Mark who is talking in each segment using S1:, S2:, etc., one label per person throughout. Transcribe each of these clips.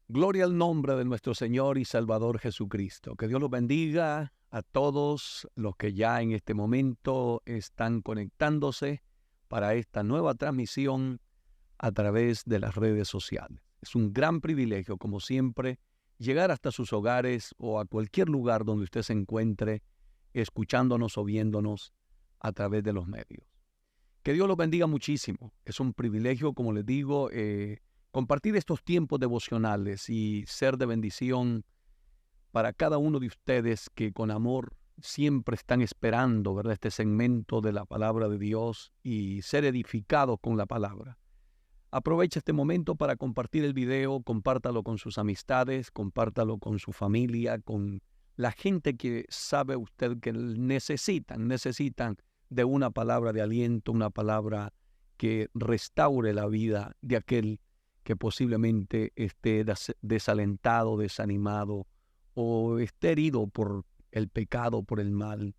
S1: Gloria al nombre de nuestro Señor y Salvador Jesucristo. Que Dios los bendiga a todos los que ya en este momento están conectándose para esta nueva transmisión a través de las redes sociales. Es un gran privilegio, como siempre, llegar hasta sus hogares o a cualquier lugar donde usted se encuentre, escuchándonos o viéndonos a través de los medios. Que Dios los bendiga muchísimo. Es un privilegio, como les digo, compartir estos tiempos devocionales y ser de bendición para cada uno de ustedes que con amor siempre están esperando, ¿verdad?, este segmento de la palabra de Dios y ser edificados con la palabra. Aprovecha este momento para compartir el video, compártalo con sus amistades, compártalo con su familia, con la gente que sabe usted que necesitan de una palabra de aliento, una palabra que restaure la vida de aquel que posiblemente esté desalentado, desanimado o esté herido por el pecado, por el mal.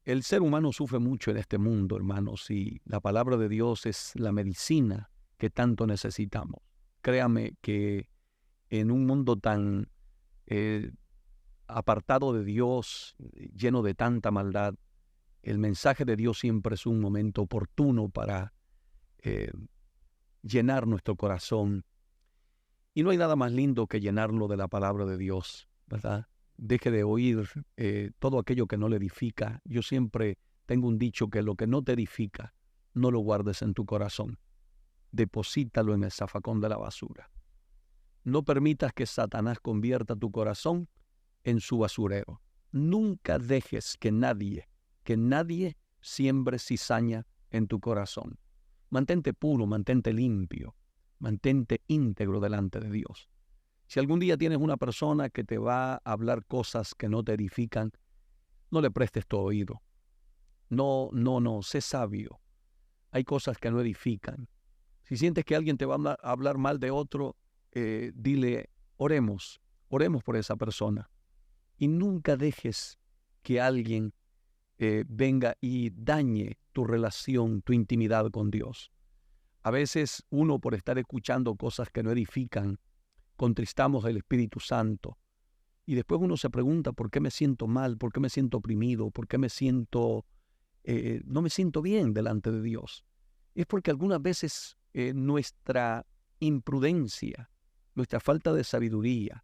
S1: El ser humano sufre mucho en este mundo, hermanos, y la palabra de Dios es la medicina que tanto necesitamos. Créame que en un mundo tan apartado de Dios, lleno de tanta maldad, el mensaje de Dios siempre es un momento oportuno para eh, llenar nuestro corazón. Y no hay nada más lindo que llenarlo de la palabra de Dios, ¿verdad? Deje de oír todo aquello que no le edifica. Yo siempre tengo un dicho que lo que no te edifica, no lo guardes en tu corazón. Deposítalo en el zafacón de la basura. No permitas que Satanás convierta tu corazón en su basurero. Nunca dejes que nadie siembre cizaña en tu corazón. Mantente puro, mantente limpio, mantente íntegro delante de Dios. Si algún día tienes una persona que te va a hablar cosas que no te edifican, no le prestes tu oído. No, sé sabio. Hay cosas que no edifican. Si sientes que alguien te va a hablar mal de otro, dile, oremos por esa persona. Y nunca dejes que alguien venga y dañe tu relación, tu intimidad con Dios. A veces uno, por estar escuchando cosas que no edifican, contristamos al Espíritu Santo. Y después uno se pregunta, ¿por qué me siento mal? ¿Por qué me siento oprimido? ¿Por qué no me siento bien delante de Dios? Es porque algunas veces nuestra imprudencia, nuestra falta de sabiduría,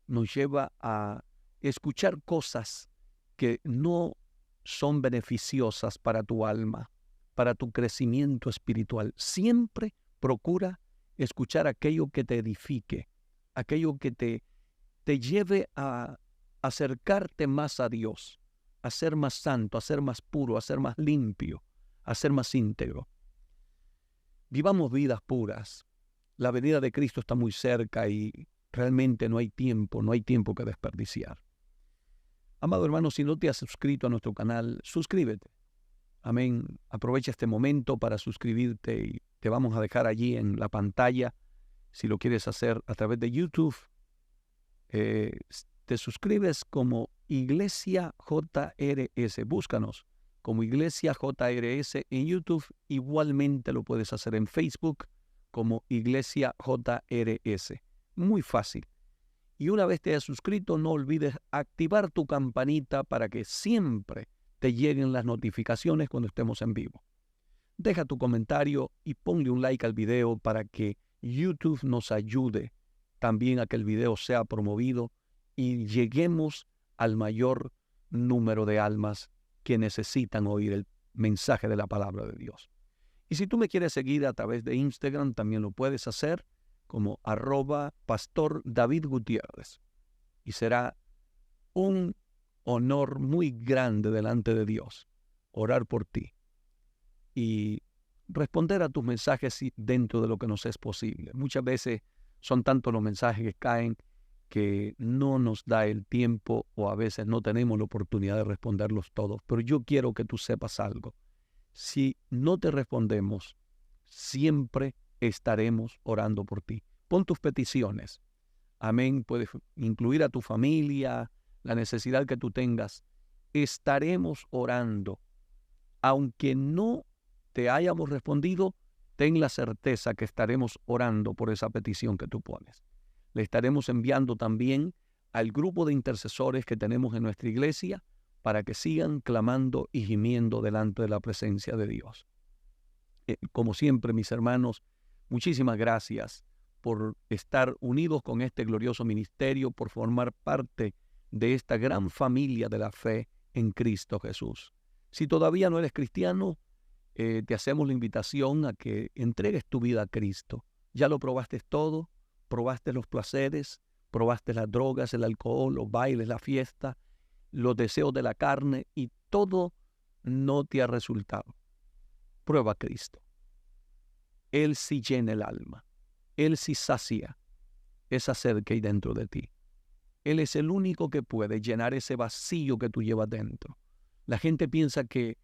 S1: nos lleva a escuchar cosas que no son beneficiosas para tu alma, para tu crecimiento espiritual. Siempre procura escuchar aquello que te edifique, aquello que te lleve a acercarte más a Dios, a ser más santo, a ser más puro, a ser más limpio, a ser más íntegro. Vivamos vidas puras. La venida de Cristo está muy cerca y realmente no hay tiempo que desperdiciar. Amado hermano, si no te has suscrito a nuestro canal, suscríbete. Amén. Aprovecha este momento para suscribirte y te vamos a dejar allí en la pantalla. Si lo quieres hacer a través de YouTube, te suscribes como Iglesia JRS. Búscanos como Iglesia JRS en YouTube. Igualmente lo puedes hacer en Facebook como Iglesia JRS. Muy fácil. Y una vez te hayas suscrito, no olvides activar tu campanita para que siempre te lleguen las notificaciones cuando estemos en vivo. Deja tu comentario y ponle un like al video para que YouTube nos ayude también a que el video sea promovido y lleguemos al mayor número de almas que necesitan oír el mensaje de la palabra de Dios. Y si tú me quieres seguir a través de Instagram, también lo puedes hacer como @Pastor David Gutiérrez. Y será un honor muy grande delante de Dios orar por ti y responder a tus mensajes dentro de lo que nos es posible. Muchas veces son tantos los mensajes que caen que no nos da el tiempo o a veces no tenemos la oportunidad de responderlos todos. Pero yo quiero que tú sepas algo. Si no te respondemos, siempre estaremos orando por ti. Pon tus peticiones. Amén. Puedes incluir a tu familia, la necesidad que tú tengas. Estaremos orando. Aunque no te hayamos respondido, ten la certeza que estaremos orando por esa petición que tú pones. le estaremos enviando también al grupo de intercesores que tenemos en nuestra iglesia para que sigan clamando y gimiendo delante de la presencia de Dios. Como siempre, mis hermanos, muchísimas gracias por estar unidos con este glorioso ministerio, por formar parte de esta gran familia de la fe en Cristo Jesús. Si todavía no eres cristiano, te hacemos la invitación a que entregues tu vida a Cristo. Ya lo probaste todo, probaste los placeres, probaste las drogas, el alcohol, los bailes, la fiesta, los deseos de la carne y todo no te ha resultado. Prueba a Cristo. Él sí llena el alma. Él sí sacia esa sed que hay dentro de ti. Él es el único que puede llenar ese vacío que tú llevas dentro. La gente piensa que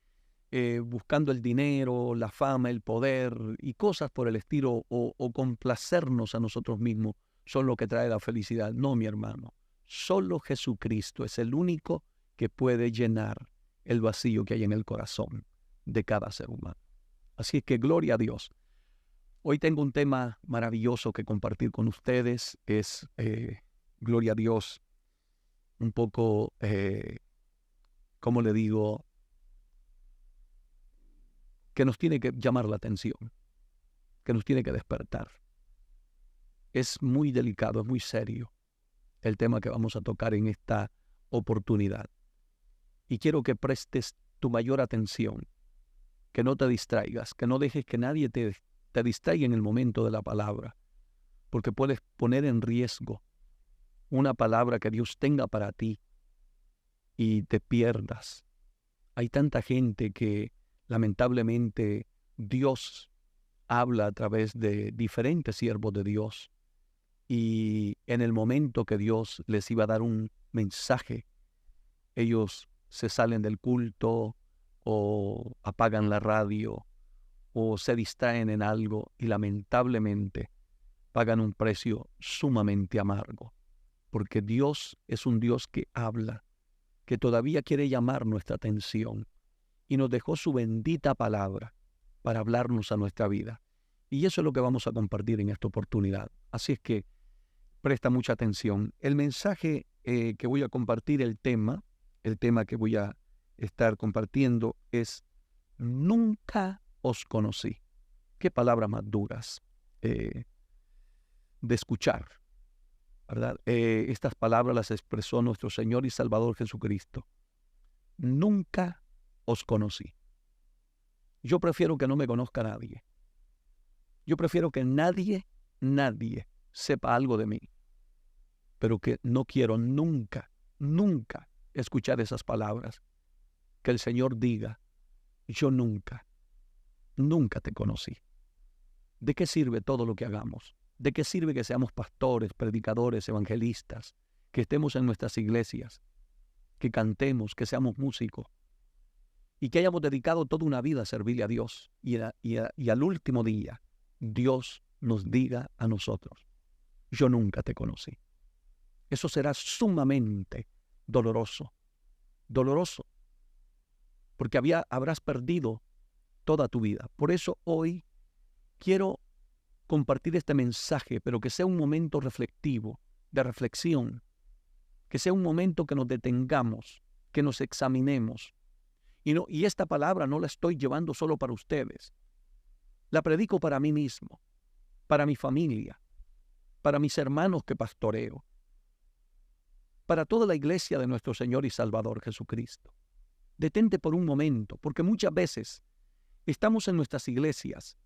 S1: buscando el dinero, la fama, el poder y cosas por el estilo o complacernos a nosotros mismos son lo que trae la felicidad. No, mi hermano. Solo Jesucristo es el único que puede llenar el vacío que hay en el corazón de cada ser humano. Así es que gloria a Dios. Hoy tengo un tema maravilloso que compartir con ustedes. Es, gloria a Dios, un poco, ¿cómo le digo? Que nos tiene que llamar la atención, que nos tiene que despertar. Es muy delicado, es muy serio el tema que vamos a tocar en esta oportunidad. Y quiero que prestes tu mayor atención, que no te distraigas, que no dejes que nadie te distraiga en el momento de la palabra, porque puedes poner en riesgo una palabra que Dios tenga para ti y te pierdas. Hay tanta gente que lamentablemente Dios habla a través de diferentes siervos de Dios y en el momento que Dios les iba a dar un mensaje, ellos se salen del culto o apagan la radio o se distraen en algo y lamentablemente pagan un precio sumamente amargo, porque Dios es un Dios que habla, que todavía quiere llamar nuestra atención y nos dejó su bendita palabra para hablarnos a nuestra vida. Y eso es lo que vamos a compartir en esta oportunidad. Así es que presta mucha atención. El mensaje que voy a compartir, el tema que voy a estar compartiendo es: nunca os conocí. Qué palabras más duras de escuchar, ¿verdad? Estas palabras las expresó nuestro Señor y Salvador Jesucristo. Nunca os conocí. Yo prefiero que no me conozca nadie. Yo prefiero que nadie sepa algo de mí. Pero que no quiero nunca escuchar esas palabras. Que el Señor diga: yo nunca te conocí. ¿De qué sirve todo lo que hagamos? ¿De qué sirve que seamos pastores, predicadores, evangelistas, que estemos en nuestras iglesias, que cantemos, que seamos músicos y que hayamos dedicado toda una vida a servirle a Dios y al último día Dios nos diga a nosotros: yo nunca te conocí? Eso será sumamente doloroso, porque habrás perdido toda tu vida. Por eso hoy quiero compartir este mensaje, pero que sea un momento reflectivo, de reflexión, que sea un momento que nos detengamos, que nos examinemos. Y esta palabra no la estoy llevando solo para ustedes. La predico para mí mismo, para mi familia, para mis hermanos que pastoreo, para toda la iglesia de nuestro Señor y Salvador Jesucristo. Detente por un momento, porque muchas veces estamos en nuestras iglesias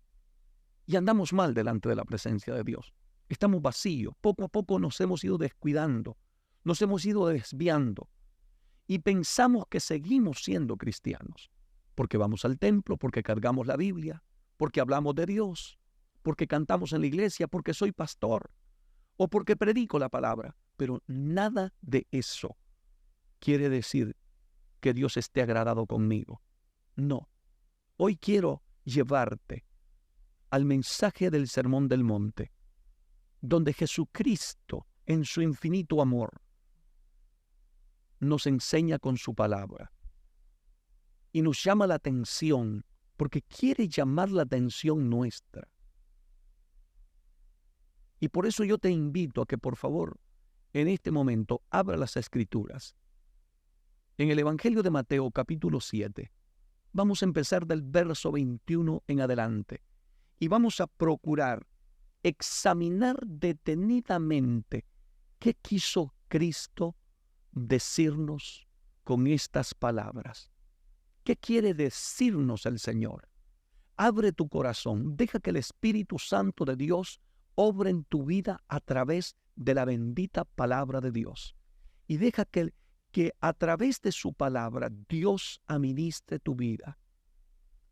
S1: y andamos mal delante de la presencia de Dios. Estamos vacíos. Poco a poco nos hemos ido descuidando, nos hemos ido desviando y pensamos que seguimos siendo cristianos porque vamos al templo, porque cargamos la Biblia, porque hablamos de Dios, porque cantamos en la iglesia, porque soy pastor o porque predico la palabra. Pero nada de eso quiere decir que Dios esté agradado conmigo. No. Hoy quiero llevarte al mensaje del Sermón del Monte, donde Jesucristo, en su infinito amor, nos enseña con su palabra y nos llama la atención, porque quiere llamar la atención nuestra. Y por eso yo te invito a que por favor en este momento abra las Escrituras. En el Evangelio de Mateo capítulo 7, vamos a empezar del verso 21 en adelante y vamos a procurar examinar detenidamente qué quiso Cristo decirnos con estas palabras. ¿Qué quiere decirnos el Señor? Abre tu corazón, deja que el Espíritu Santo de Dios obre en tu vida a través de la bendita palabra de Dios. Y deja que a través de su palabra Dios administre tu vida.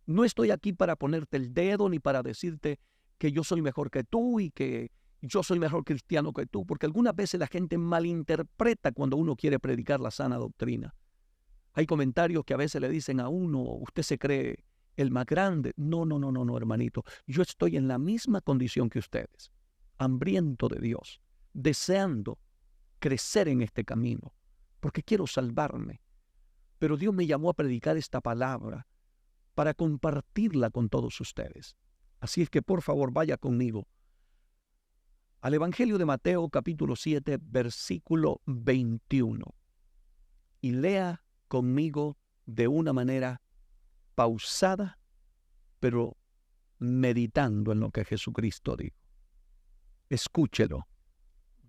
S1: No estoy aquí para ponerte el dedo ni para decirte que yo soy mejor que tú y que yo soy mejor cristiano que tú, porque algunas veces la gente malinterpreta cuando uno quiere predicar la sana doctrina. Hay comentarios que a veces le dicen a uno, usted se cree el más grande. No, hermanito. Yo estoy en la misma condición que ustedes, hambriento de Dios, deseando crecer en este camino, porque quiero salvarme. Pero Dios me llamó a predicar esta palabra para compartirla con todos ustedes. Así es que por favor vaya conmigo al Evangelio de Mateo capítulo 7, versículo 21. Y lea conmigo de una manera pausada, pero meditando en lo que Jesucristo dijo. Escúchelo.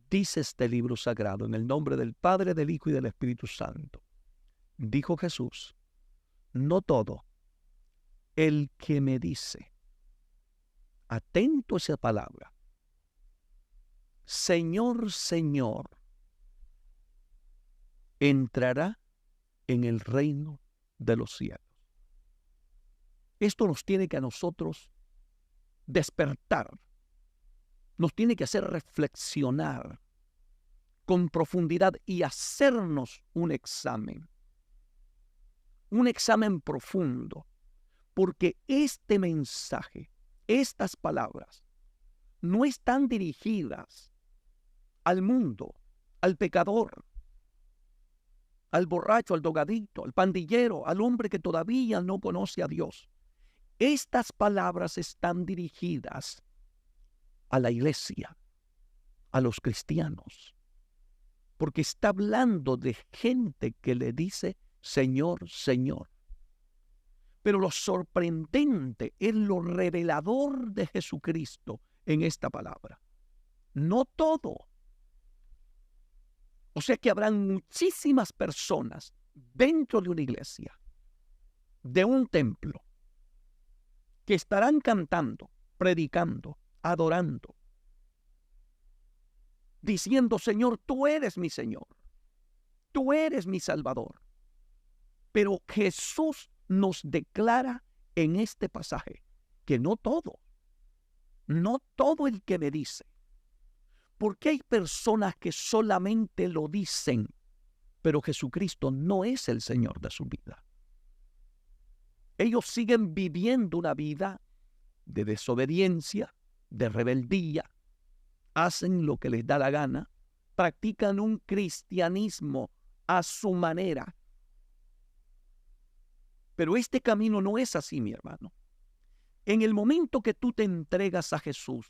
S1: Dice este libro sagrado en el nombre del Padre, del Hijo y del Espíritu Santo. Dijo Jesús, no todo el que me dice, atento a esa palabra, Señor, Señor, entrará en el reino de los cielos. Esto nos tiene que a nosotros despertar, nos tiene que hacer reflexionar con profundidad y hacernos un examen profundo, porque este mensaje, estas palabras, no están dirigidas al mundo, al pecador, al borracho, al drogadicto, al pandillero, al hombre que todavía no conoce a Dios. Estas palabras están dirigidas a la iglesia, a los cristianos, porque está hablando de gente que le dice Señor, Señor. Pero lo sorprendente es lo revelador de Jesucristo en esta palabra. No todo. O sea que habrán muchísimas personas dentro de una iglesia, de un templo, que estarán cantando, predicando, adorando, diciendo, Señor, tú eres mi Señor, tú eres mi Salvador. Pero Jesús nos declara en este pasaje que no todo el que me dice, porque hay personas que solamente lo dicen, pero Jesucristo no es el Señor de su vida. Ellos siguen viviendo una vida de desobediencia, de rebeldía, hacen lo que les da la gana, practican un cristianismo a su manera. Pero este camino no es así, mi hermano. En el momento que tú te entregas a Jesús,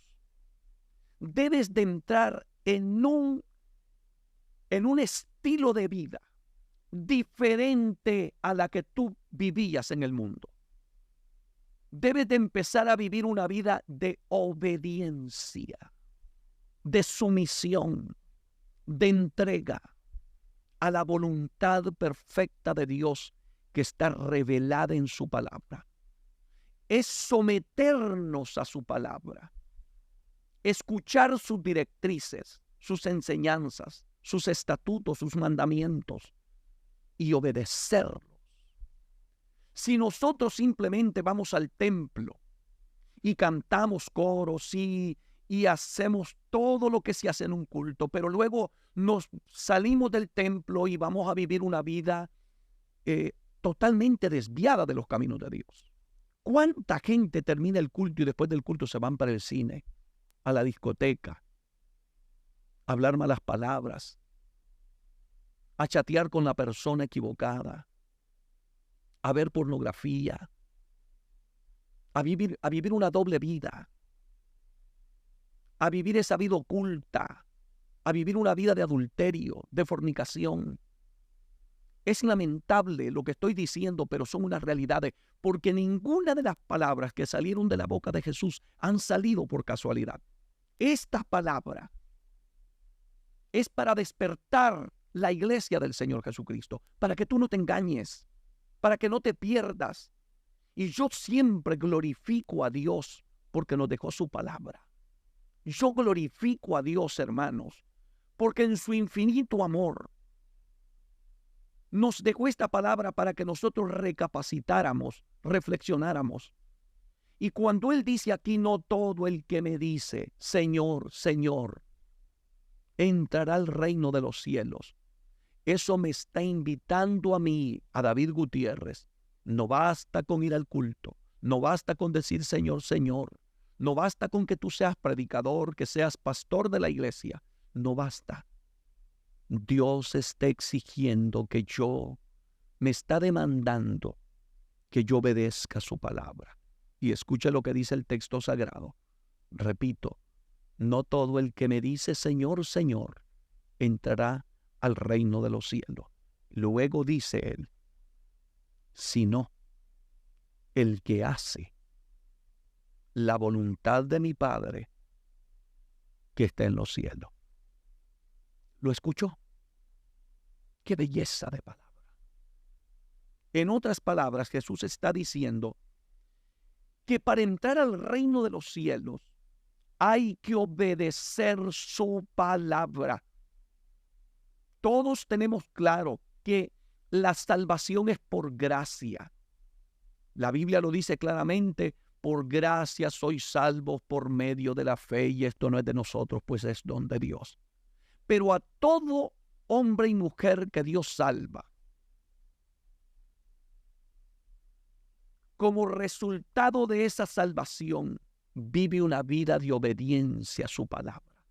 S1: debes de entrar en un estilo de vida diferente a la que tú vivías en el mundo. Debes de empezar a vivir una vida de obediencia, de sumisión, de entrega a la voluntad perfecta de Dios que está revelada en su palabra. Es someternos a su palabra, escuchar sus directrices, sus enseñanzas, sus estatutos, sus mandamientos y obedecerlos. Si nosotros simplemente vamos al templo y cantamos coros y hacemos todo lo que se hace en un culto, pero luego nos salimos del templo y vamos a vivir una vida totalmente desviada de los caminos de Dios. ¿Cuánta gente termina el culto y después del culto se van para el cine, a la discoteca, a hablar malas palabras, a chatear con la persona equivocada, a ver pornografía, a vivir una doble vida? a vivir esa vida oculta, a vivir una vida de adulterio, de fornicación. Es lamentable lo que estoy diciendo, pero son unas realidades, porque ninguna de las palabras que salieron de la boca de Jesús han salido por casualidad. Esta palabra es para despertar la iglesia del Señor Jesucristo, para que tú no te engañes, para que no te pierdas. Y yo siempre glorifico a Dios porque nos dejó su palabra. Yo glorifico a Dios, hermanos, porque en su infinito amor nos dejó esta palabra para que nosotros recapacitáramos, reflexionáramos. Y cuando Él dice aquí, no todo el que me dice, Señor, Señor, entrará al reino de los cielos. Eso me está invitando a mí, a David Gutiérrez. No basta con ir al culto, no basta con decir Señor, Señor, no basta con que tú seas predicador, que seas pastor de la iglesia, no basta. Dios está exigiendo que me está demandando que yo obedezca su palabra. Y escucha lo que dice el texto sagrado. Repito, no todo el que me dice Señor, Señor, entrará al reino de los cielos. Luego dice él, sino el que hace la voluntad de mi Padre que está en los cielos. ¿Lo escuchó? ¡Qué belleza de palabra! En otras palabras, Jesús está diciendo que para entrar al reino de los cielos hay que obedecer su palabra. Todos tenemos claro que la salvación es por gracia. La Biblia lo dice claramente, por gracia sois salvos por medio de la fe, y esto no es de nosotros, pues es don de Dios. Pero a todo hombre y mujer que Dios salva, como resultado de esa salvación, vive una vida de obediencia a su palabra.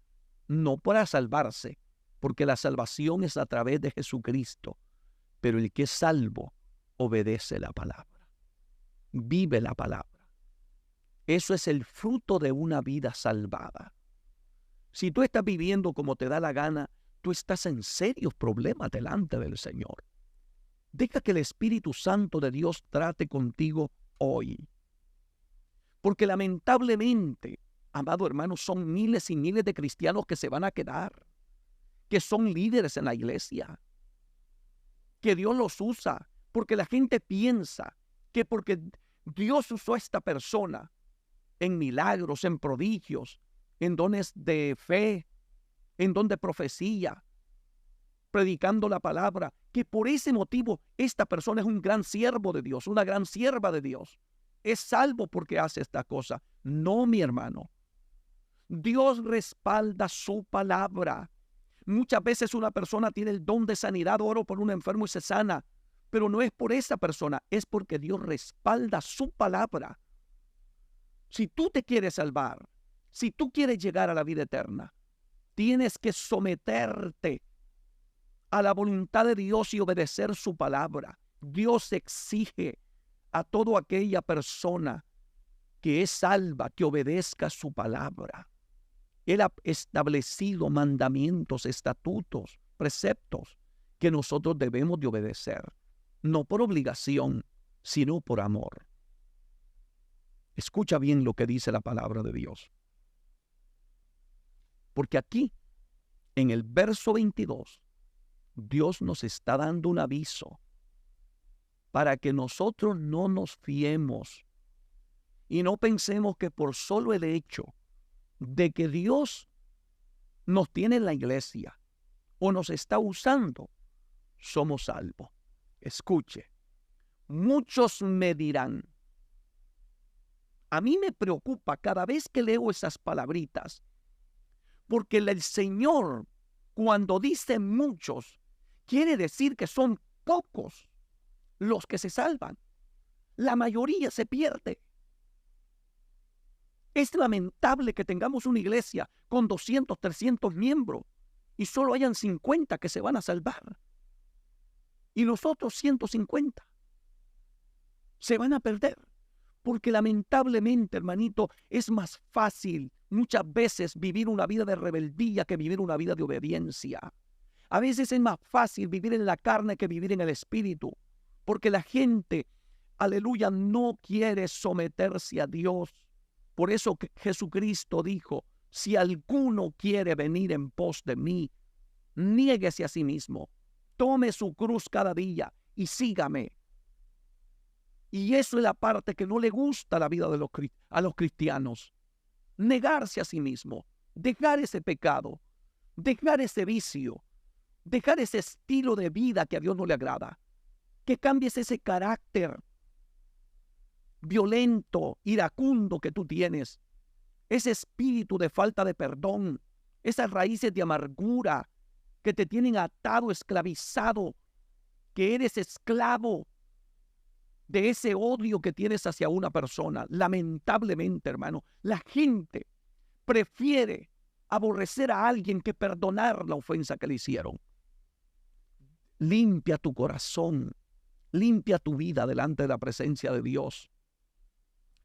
S1: No para salvarse, porque la salvación es a través de Jesucristo, pero el que es salvo obedece la palabra, vive la palabra. Eso es el fruto de una vida salvada. Si tú estás viviendo como te da la gana, tú estás en serios problemas delante del Señor. Deja que el Espíritu Santo de Dios trate contigo hoy. Porque lamentablemente, amado hermano, son miles y miles de cristianos que se van a quedar, que son líderes en la iglesia, que Dios los usa, porque la gente piensa que porque Dios usó a esta persona en milagros, en prodigios, en dones de fe, en don de profecía, predicando la palabra, que por ese motivo esta persona es un gran siervo de Dios, una gran sierva de Dios. Es salvo porque hace esta cosa. No, mi hermano. Dios respalda su palabra. Muchas veces una persona tiene el don de sanidad, oro por un enfermo y se sana, pero no es por esa persona, es porque Dios respalda su palabra. Si tú te quieres salvar, si tú quieres llegar a la vida eterna, tienes que someterte a la voluntad de Dios y obedecer su palabra. Dios exige a toda aquella persona que es salva, que obedezca su palabra. Él ha establecido mandamientos, estatutos, preceptos que nosotros debemos de obedecer, no por obligación, sino por amor. Escucha bien lo que dice la palabra de Dios. Porque aquí, en el verso 22, Dios nos está dando un aviso para que nosotros no nos fiemos y no pensemos que por solo el hecho de que Dios nos tiene en la iglesia o nos está usando, somos salvos. Escuche, muchos me dirán, a mí me preocupa cada vez que leo esas palabritas, porque el Señor, cuando dice muchos, quiere decir que son pocos los que se salvan. La mayoría se pierde. Es lamentable que tengamos una iglesia con 200, 300 miembros y solo hayan 50 que se van a salvar. Y los otros 150 se van a perder. Porque lamentablemente, hermanito, es más fácil muchas veces vivir una vida de rebeldía que vivir una vida de obediencia. A veces es más fácil vivir en la carne que vivir en el espíritu, porque la gente, aleluya, no quiere someterse a Dios. Por eso que Jesucristo dijo, si alguno quiere venir en pos de mí, niéguese a sí mismo, tome su cruz cada día y sígame. Y eso es la parte que no le gusta a la vida de a los cristianos. Negarse a sí mismo, dejar ese pecado, dejar ese vicio, dejar ese estilo de vida que a Dios no le agrada. Que cambies ese carácter violento, iracundo que tú tienes, ese espíritu de falta de perdón, esas raíces de amargura que te tienen atado, esclavizado, que eres esclavo de ese odio que tienes hacia una persona. Lamentablemente, hermano, la gente prefiere aborrecer a alguien que perdonar la ofensa que le hicieron. Limpia tu corazón, limpia tu vida delante de la presencia de Dios.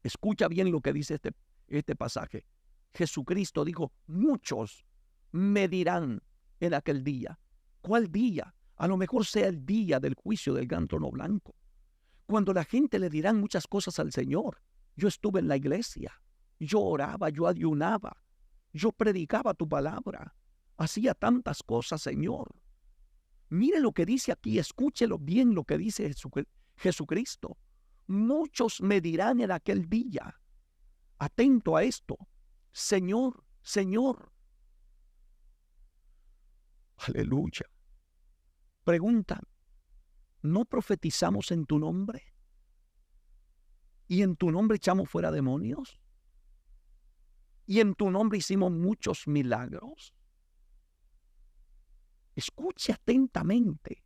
S1: Escucha bien lo que dice este pasaje. Jesucristo dijo, muchos me dirán en aquel día. ¿Cuál día? A lo mejor sea el día del juicio del gran trono blanco. Cuando la gente le dirán muchas cosas al Señor. Yo estuve en la iglesia, yo oraba, yo ayunaba, yo predicaba tu palabra, hacía tantas cosas, Señor. Mire lo que dice aquí, escúchelo bien lo que dice Jesucristo. Muchos me dirán en aquel día, atento a esto, Señor, Señor. Aleluya. Preguntan, ¿no profetizamos en tu nombre? ¿Y en tu nombre echamos fuera demonios? ¿Y en tu nombre hicimos muchos milagros? Escuche atentamente.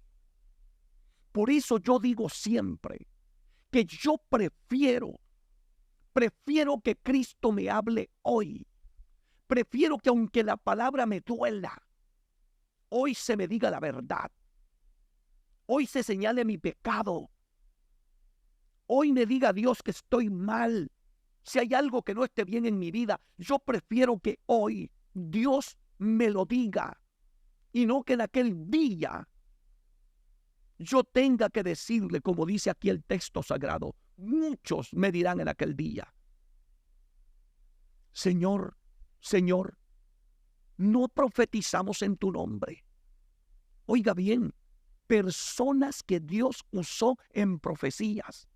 S1: Por eso yo digo siempre que yo prefiero que Cristo me hable hoy. Prefiero que aunque la palabra me duela, hoy se me diga la verdad. Hoy se señale mi pecado. Hoy me diga Dios que estoy mal. Si hay algo que no esté bien en mi vida, yo prefiero que hoy Dios me lo diga. Y no que en aquel día yo tenga que decirle, como dice aquí el texto sagrado, muchos me dirán en aquel día, Señor, Señor, no profetizamos en tu nombre. Oiga bien, personas que Dios usó en profecías,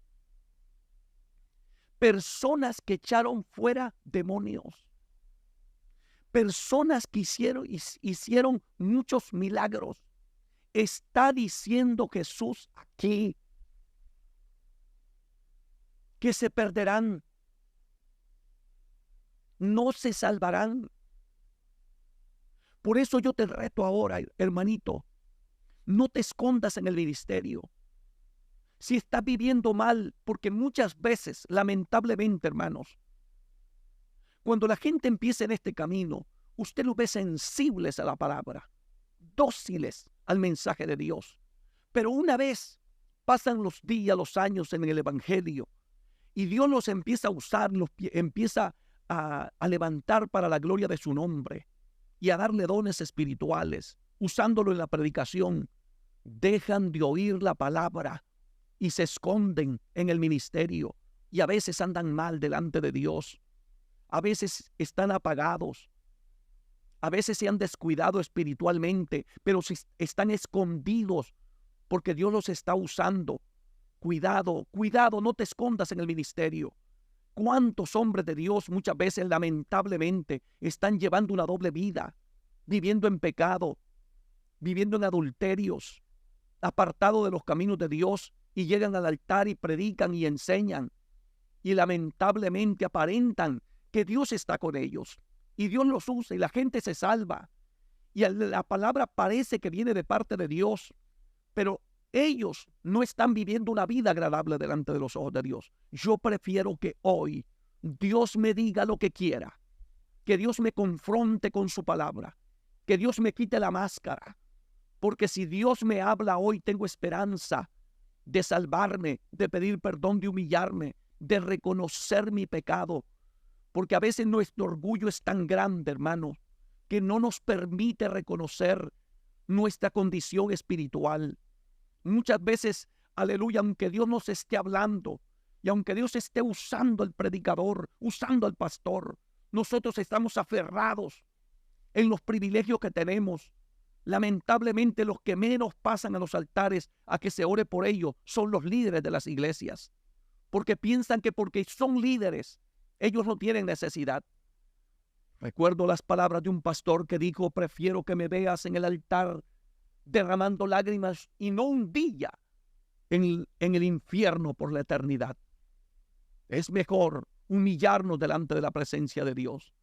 S1: personas que echaron fuera demonios, personas que hicieron muchos milagros. Está diciendo Jesús aquí que se perderán, no se salvarán. Por eso yo te reto ahora, hermanito, no te escondas en el ministerio. Si estás viviendo mal, porque muchas veces, lamentablemente, hermanos, cuando la gente empieza en este camino, usted los ve sensibles a la palabra, dóciles al mensaje de Dios. Pero una vez pasan los días, los años en el evangelio, y Dios los empieza a usar, los empieza a levantar para la gloria de su nombre y a darle dones espirituales, usándolo en la predicación, dejan de oír la palabra y se esconden en el ministerio y a veces andan mal delante de Dios. A veces están apagados, a veces se han descuidado espiritualmente, pero están escondidos porque Dios los está usando. Cuidado, cuidado, no te escondas en el ministerio. ¿Cuántos hombres de Dios muchas veces lamentablemente están llevando una doble vida, viviendo en pecado, viviendo en adulterios, apartados de los caminos de Dios, y llegan al altar y predican y enseñan y lamentablemente aparentan que Dios está con ellos y Dios los usa y la gente se salva y la palabra parece que viene de parte de Dios, pero ellos no están viviendo una vida agradable delante de los ojos de Dios. Yo prefiero que hoy Dios me diga lo que quiera, que Dios me confronte con su palabra, que Dios me quite la máscara, porque si Dios me habla hoy tengo esperanza de salvarme, de pedir perdón, de humillarme, de reconocer mi pecado, Porque a veces nuestro orgullo es tan grande, hermano, que no nos permite reconocer nuestra condición espiritual. Muchas veces, aleluya, aunque Dios nos esté hablando y aunque Dios esté usando al predicador, usando al pastor, nosotros estamos aferrados en los privilegios que tenemos. Lamentablemente, los que menos pasan a los altares a que se ore por ellos son los líderes de las iglesias, porque piensan que porque son líderes, ellos no tienen necesidad. Recuerdo las palabras de un pastor que dijo: prefiero que me veas en el altar derramando lágrimas y no un día en el infierno por la eternidad. Es mejor humillarnos delante de la presencia de Dios.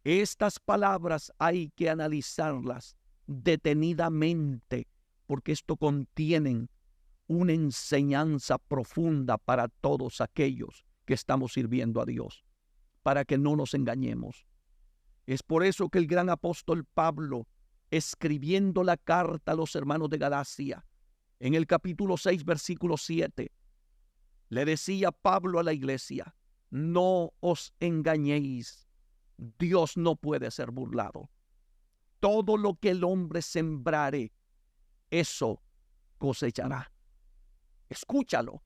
S1: Estas palabras hay que analizarlas detenidamente, porque esto contienen una enseñanza profunda para todos aquellos que estamos sirviendo a Dios, para que no nos engañemos. Es por eso que el gran apóstol Pablo, escribiendo la carta a los hermanos de Galacia, en el capítulo 6, versículo 7, le decía Pablo a la iglesia: no os engañéis, Dios no puede ser burlado. Todo lo que el hombre sembrare, eso cosechará. Escúchalo.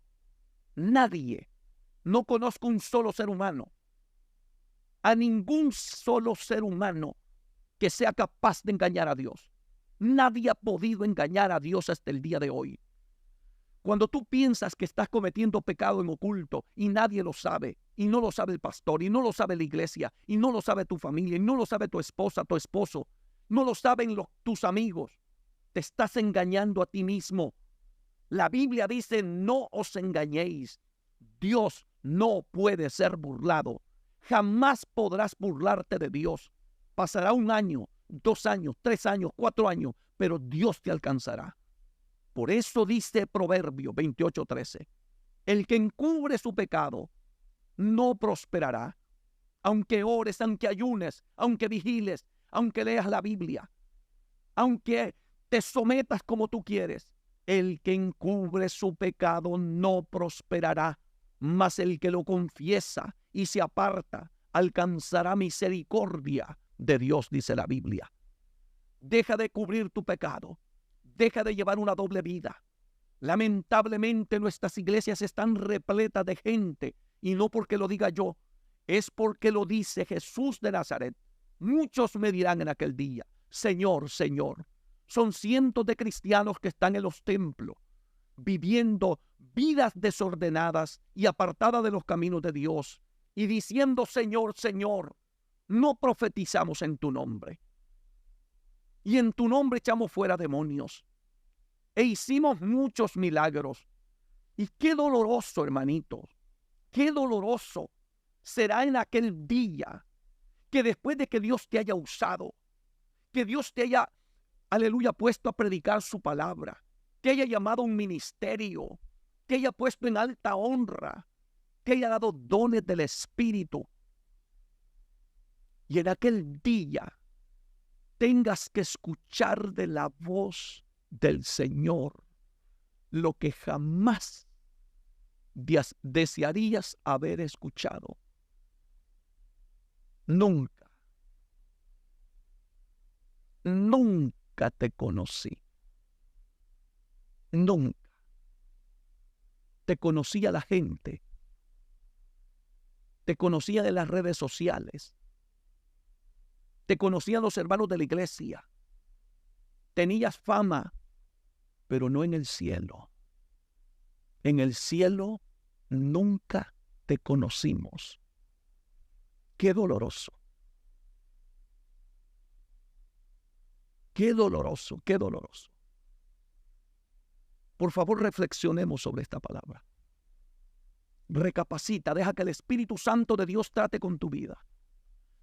S1: Nadie, no conozco un solo ser humano, a ningún solo ser humano que sea capaz de engañar a Dios. Nadie ha podido engañar a Dios hasta el día de hoy. Cuando tú piensas que estás cometiendo pecado en oculto y nadie lo sabe, y no lo sabe el pastor, y no lo sabe la iglesia, y no lo sabe tu familia, y no lo sabe tu esposa, tu esposo, no lo saben tus amigos, te estás engañando a ti mismo. La Biblia dice: no os engañéis. Dios no puede ser burlado. Jamás podrás burlarte de Dios. Pasará 1 año, 2 años, 3 años, 4 años, pero Dios te alcanzará. Por eso dice Proverbio 28:13: el que encubre su pecado no prosperará. Aunque ores, aunque ayunes, aunque vigiles, aunque leas la Biblia, aunque te sometas como tú quieres, el que encubre su pecado no prosperará, mas el que lo confiesa y se aparta alcanzará misericordia de Dios, dice la Biblia. Deja de cubrir tu pecado. Deja de llevar una doble vida. Lamentablemente nuestras iglesias están repletas de gente, y no porque lo diga yo, es porque lo dice Jesús de Nazaret. Muchos me dirán en aquel día: Señor, Señor. Son cientos de cristianos que están en los templos, viviendo vidas desordenadas y apartadas de los caminos de Dios, y diciendo: Señor, Señor. No profetizamos en tu nombre, y en tu nombre echamos fuera demonios, e hicimos muchos milagros. Y qué doloroso, hermanitos, qué doloroso será en aquel día, que después de que Dios te haya usado, que Dios te haya, aleluya, puesto a predicar su palabra, te haya llamado a un ministerio, te haya puesto en alta honra, te haya dado dones del Espíritu, y en aquel día tengas que escuchar de la voz del Señor lo que jamás desearías haber escuchado. Nunca, nunca te conocí. Nunca. Te conocía la gente. Te conocía de las redes sociales. Te conocían los hermanos de la iglesia. Tenías fama, pero no en el cielo. En el cielo nunca te conocimos. Qué doloroso. Qué doloroso, qué doloroso. Por favor, reflexionemos sobre esta palabra. Recapacita, deja que el Espíritu Santo de Dios trate con tu vida.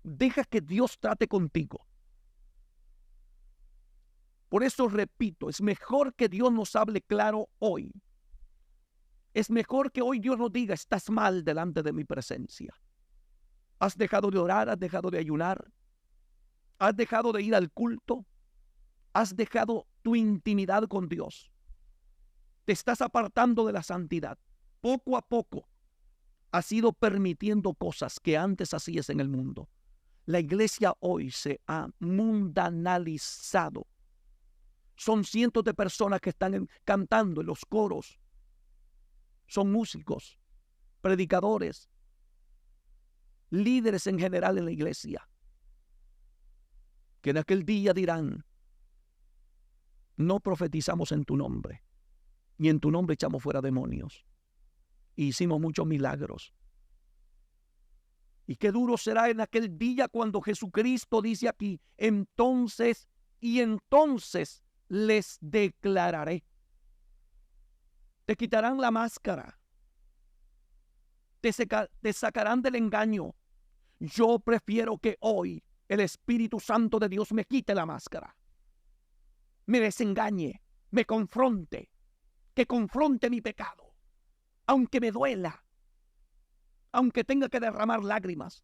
S1: Deja que Dios trate contigo. Por eso repito, es mejor que Dios nos hable claro hoy. Es mejor que hoy Dios nos diga: estás mal delante de mi presencia. Has dejado de orar, has dejado de ayunar, has dejado de ir al culto, has dejado tu intimidad con Dios. Te estás apartando de la santidad. Poco a poco has ido permitiendo cosas que antes hacías en el mundo. La iglesia hoy se ha mundanalizado. Son cientos de personas que están cantando en los coros. Son músicos, predicadores, líderes en general en la iglesia, que en aquel día dirán: no profetizamos en tu nombre, y en tu nombre echamos fuera demonios, y hicimos muchos milagros. Y qué duro será en aquel día cuando Jesucristo dice aquí: entonces les declararé. Te quitarán la máscara, te sacarán del engaño. Yo prefiero que hoy el Espíritu Santo de Dios me quite la máscara, me desengañe, me confronte, que confronte mi pecado, aunque me duela, aunque tenga que derramar lágrimas,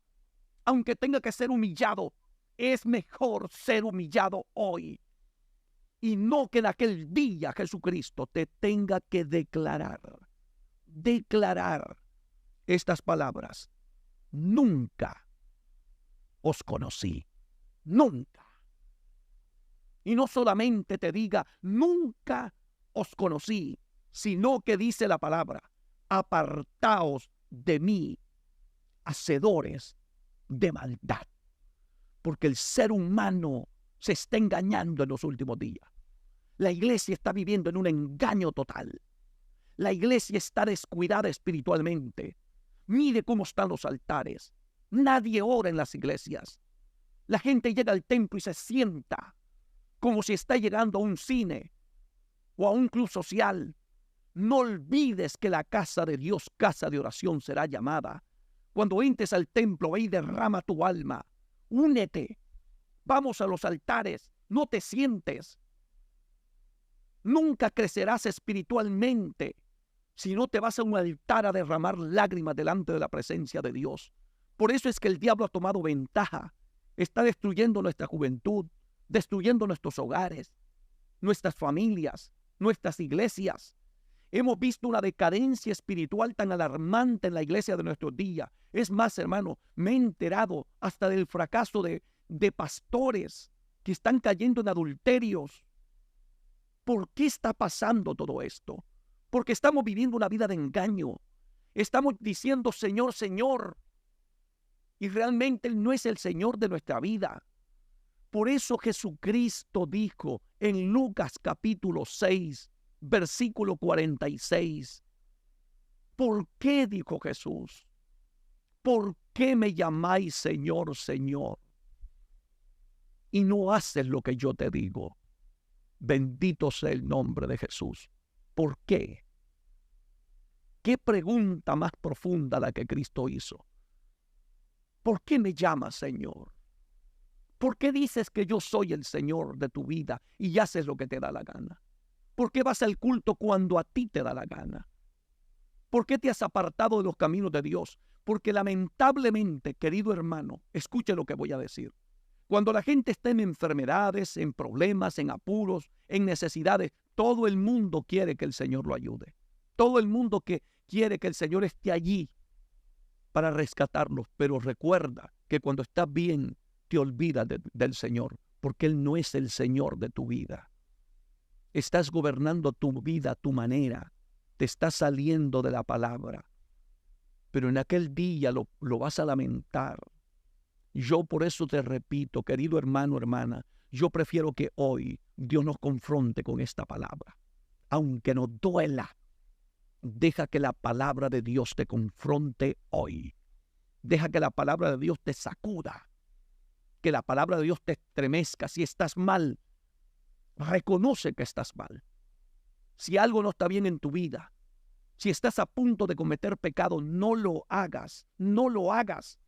S1: aunque tenga que ser humillado. Es mejor ser humillado hoy, y no que en aquel día Jesucristo te tenga que declarar estas palabras: nunca os conocí, nunca. Y no solamente te diga nunca os conocí, sino que dice la palabra: apartaos de mí, hacedores de maldad. Porque el ser humano se está engañando en los últimos días. La iglesia está viviendo en un engaño total. La iglesia está descuidada espiritualmente. Mire cómo están los altares. Nadie ora en las iglesias. La gente llega al templo y se sienta como si está llegando a un cine o a un club social. No olvides que la casa de Dios, casa de oración, será llamada. Cuando entres al templo, ve y derrama tu alma. Únete. Vamos a los altares. No te sientes. Nunca crecerás espiritualmente si no te vas a un altar a derramar lágrimas delante de la presencia de Dios. Por eso es que el diablo ha tomado ventaja. Está destruyendo nuestra juventud, destruyendo nuestros hogares, nuestras familias, nuestras iglesias. Hemos visto una decadencia espiritual tan alarmante en la iglesia de nuestros días. Es más, hermano, me he enterado hasta del fracaso de pastores que están cayendo en adulterios. ¿Por qué está pasando todo esto? Porque estamos viviendo una vida de engaño. Estamos diciendo Señor, Señor, y realmente Él no es el Señor de nuestra vida. Por eso Jesucristo dijo en Lucas capítulo 6, versículo 46. ¿Por qué, dijo Jesús? ¿Por qué me llamáis Señor, Señor? Y no haces lo que yo te digo. Bendito sea el nombre de Jesús. ¿Por qué? ¿Qué pregunta más profunda la que Cristo hizo? ¿Por qué me llamas Señor? ¿Por qué dices que yo soy el Señor de tu vida y haces lo que te da la gana? ¿Por qué vas al culto cuando a ti te da la gana? ¿Por qué te has apartado de los caminos de Dios? Porque lamentablemente, querido hermano, escuche lo que voy a decir. Cuando la gente está en enfermedades, en problemas, en apuros, en necesidades, todo el mundo quiere que el Señor lo ayude. Todo el mundo quiere que el Señor esté allí para rescatarlos. Pero recuerda que cuando estás bien, te olvidas del Señor, porque Él no es el Señor de tu vida. Estás gobernando tu vida a tu manera. Te estás saliendo de la palabra. Pero en aquel día lo vas a lamentar. Yo por eso te repito, querido hermano, hermana, yo prefiero que hoy Dios nos confronte con esta palabra. Aunque nos duela, deja que la palabra de Dios te confronte hoy. Deja que la palabra de Dios te sacuda. Que la palabra de Dios te estremezca. Si estás mal, reconoce que estás mal. Si algo no está bien en tu vida, si estás a punto de cometer pecado, no lo hagas. No lo hagas.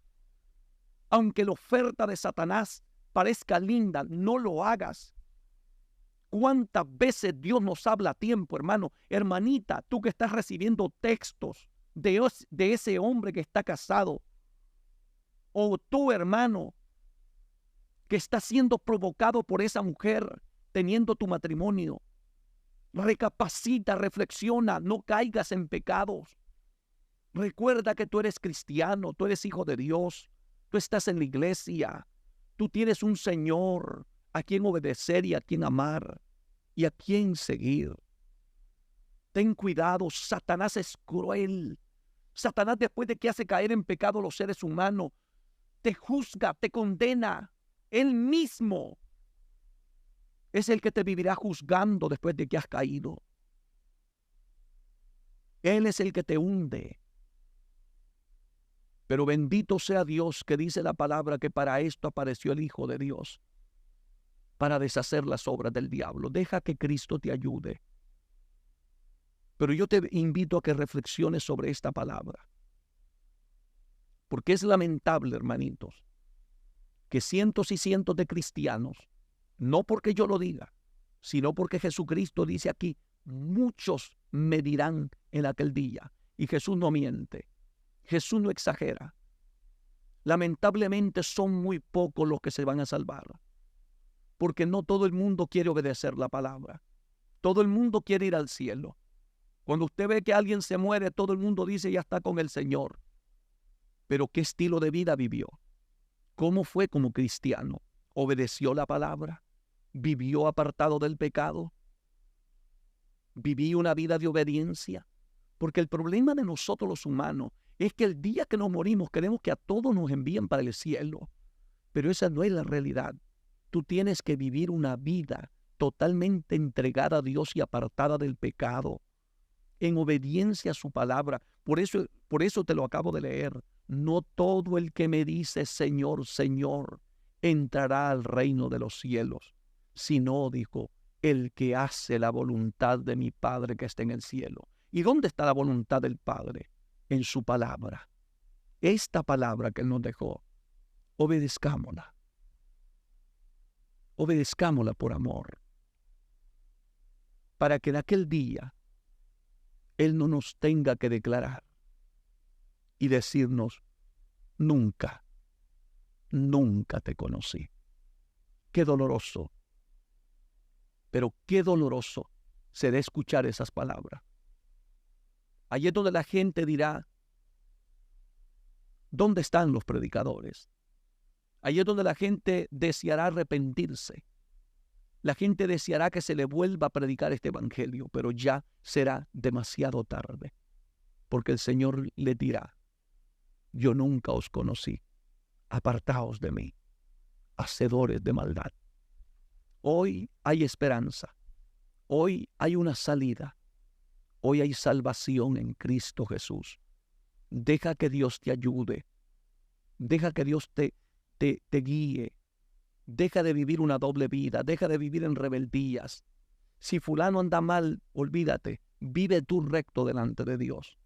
S1: Aunque la oferta de Satanás parezca linda, no lo hagas. ¿Cuántas veces Dios nos habla a tiempo, hermano? Hermanita, tú que estás recibiendo textos de ese hombre que está casado, o tú, hermano, que está siendo provocado por esa mujer teniendo tu matrimonio. Recapacita, reflexiona, no caigas en pecados. Recuerda que tú eres cristiano, tú eres hijo de Dios, tú estás en la iglesia, tú tienes un Señor a quien obedecer y a quien amar y a quien seguir. Ten cuidado, Satanás es cruel. Satanás, después de que hace caer en pecado a los seres humanos, te juzga, te condena. Él mismo es el que te vivirá juzgando después de que has caído. Él es el que te hunde. Pero bendito sea Dios, que dice la palabra que para esto apareció el Hijo de Dios, para deshacer las obras del diablo. Deja que Cristo te ayude. Pero yo te invito a que reflexiones sobre esta palabra. Porque es lamentable, hermanitos, que cientos y cientos de cristianos, no porque yo lo diga, sino porque Jesucristo dice aquí, muchos me dirán en aquel día. Y Jesús no miente. Jesús no exagera. Lamentablemente son muy pocos los que se van a salvar, porque no todo el mundo quiere obedecer la palabra. Todo el mundo quiere ir al cielo. Cuando usted ve que alguien se muere, todo el mundo dice ya está con el Señor. Pero ¿qué estilo de vida vivió? ¿Cómo fue como cristiano? ¿Obedeció la palabra? ¿Vivió apartado del pecado? ¿Vivió una vida de obediencia? Porque el problema de nosotros los humanos es que el día que nos morimos queremos que a todos nos envíen para el cielo. Pero esa no es la realidad. Tú tienes que vivir una vida totalmente entregada a Dios y apartada del pecado, en obediencia a su palabra. Por eso te lo acabo de leer. No todo el que me dice Señor, Señor, entrará al reino de los cielos, sino, dijo, el que hace la voluntad de mi Padre que está en el cielo. ¿Y dónde está la voluntad del Padre? En su palabra. Esta palabra que Él nos dejó, obedezcámosla. Obedezcámosla por amor, para que en aquel día Él no nos tenga que declarar y decirnos, nunca, nunca te conocí. Qué doloroso, pero qué doloroso será escuchar esas palabras. Allí es donde la gente dirá, ¿dónde están los predicadores? Allí es donde la gente deseará arrepentirse. La gente deseará que se le vuelva a predicar este evangelio, pero ya será demasiado tarde, porque el Señor le dirá, yo nunca os conocí, apartaos de mí, hacedores de maldad. Hoy hay esperanza, hoy hay una salida, hoy hay salvación en Cristo Jesús. Deja que Dios te ayude, deja que Dios te guíe. Deja de vivir una doble vida, deja de vivir en rebeldías. Si fulano anda mal, olvídate, vive tú recto delante de Dios.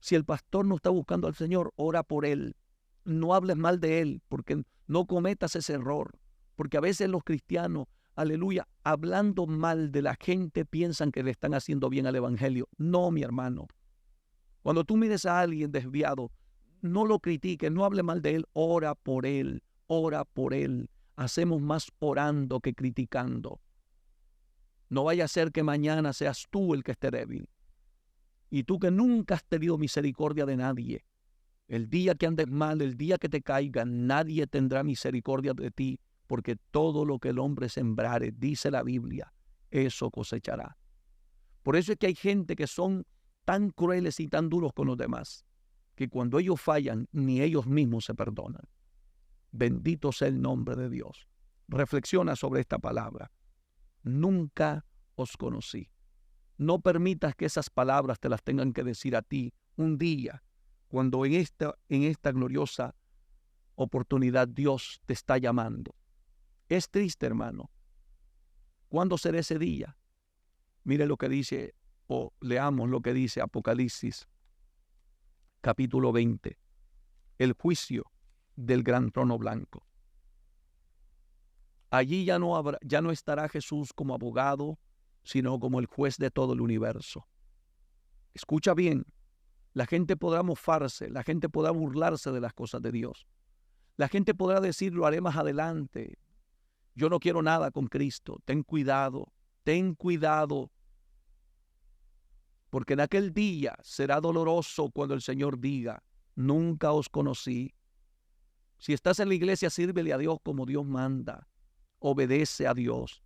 S1: Si el pastor no está buscando al Señor, ora por él. No hables mal de él, porque no cometas ese error. Porque a veces los cristianos, aleluya, hablando mal de la gente, piensan que le están haciendo bien al evangelio. No, mi hermano. Cuando tú mires a alguien desviado, no lo critiques, no hable mal de él, ora por él, ora por él. Hacemos más orando que criticando. No vaya a ser que mañana seas tú el que esté débil. Y tú que nunca has tenido misericordia de nadie, el día que andes mal, el día que te caiga, nadie tendrá misericordia de ti, porque todo lo que el hombre sembrare, dice la Biblia, eso cosechará. Por eso es que hay gente que son tan crueles y tan duros con los demás, que cuando ellos fallan, ni ellos mismos se perdonan. Bendito sea el nombre de Dios. Reflexiona sobre esta palabra. Nunca os conocí. No permitas que esas palabras te las tengan que decir a ti un día, cuando en esta gloriosa oportunidad Dios te está llamando. Es triste, hermano. ¿Cuándo será ese día? Mire lo que dice, o leamos lo que dice Apocalipsis, capítulo 20. El juicio del gran trono blanco. Allí ya no estará Jesús como abogado, sino como el juez de todo el universo. Escucha bien, la gente podrá mofarse, la gente podrá burlarse de las cosas de Dios. La gente podrá decir, lo haré más adelante. Yo no quiero nada con Cristo. Ten cuidado, Porque en aquel día será doloroso cuando el Señor diga, nunca os conocí. Si estás en la iglesia, sírvele a Dios como Dios manda. Obedece a Dios.